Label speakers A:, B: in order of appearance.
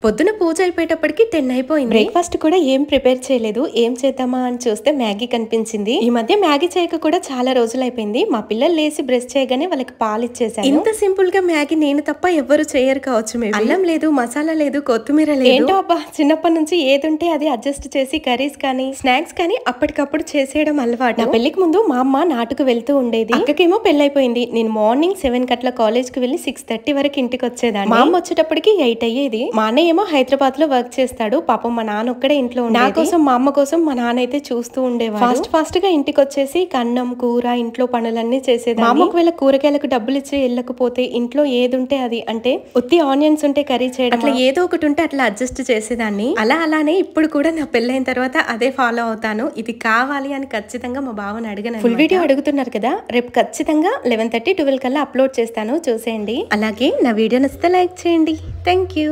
A: పొద్దున పూజ అయిపోయేటప్పటికి 10 అయిపోయింది. బ్రేక్ఫాస్ట్ కూడా ఏం ప్రిపేర్ చేయలేదు. ఏం చేద్దామా అని చూస్తే మ్యాగీ కనిపించింది. ఈ మధ్య మ్యాగీ చేయక కూడా చాలా రోజులు అయిపోయింది. మా పిల్లలు లేసి బ్రష్ చేయగానే వాళ్ళకి పాలు ఇచ్చేసాను. ఇంత సింపుల్ గా మ్యాగీ నేను తప్ప ఎవ్వరు చేయరు కావచ్చు. అల్లం లేదు, మసాలా లేదు, కొత్తిమీర లేదు. ఏంటో అబ్బా, చిన్నప్పటి నుంచి ఏది ఉంటే అది అడ్జస్ట్ చేసి కర్రీస్ కానీ స్నాక్స్ కానీ అప్పటికప్పుడు చేసేయడం అలవాటు. నా పెళ్లికి ముందు మా అమ్మ నాటుకు వెళ్తూ ఉండేది. అక్కకేమో పెళ్ళైపోయింది. నేను మార్నింగ్ 7 గంటల కాలేజ్ కి వెళ్లి 6:30 వరకు ఇంటికి వచ్చేదాన్ని. మా అమ్మ వచ్చేటప్పటికి 8 అయ్యేది. మా అన్నయ్య ఏమో హైదరాబాద్ లో వర్క్ చేస్తాడు. పాపం మా నాన్న ఒక్కడే ఇంట్లో ఉండేది. నా కోసం మా అమ్మ కోసం మా నాన్న అయితే చూస్తూ ఉండేవాడు. ఫాస్ట్ గా ఇంటికి వచ్చేసి అన్నం కూర ఇంట్లో పనులన్నీ చేసేది. మా అమ్మ ఒకవేళ కూరగాయలకు డబ్బులు ఇచ్చి వెళ్ళకపోతే ఇంట్లో ఏది ఉంటే అది, అంటే ఉత్తి ఆనియన్స్ ఉంటే కర్రీ చేయడం, అట్లా ఏదో ఒకటి ఉంటే అట్లా అడ్జస్ట్ చేసేదాన్ని. అలానే ఇప్పుడు కూడా నా పెళ్ళైన తర్వాత అదే ఫాలో అవుతాను. ఇది కావాలి అని ఖచ్చితంగా మా బావని అడిగాను. ఫుల్ వీడియో అడుగుతున్నారు కదా, రేపు ఖచ్చితంగా 11:30 12 కల్లా అప్లోడ్ చేస్తాను, చూసేయండి. అలాగే నా వీడియో నచ్చితే లైక్ చేయండి. Thank you.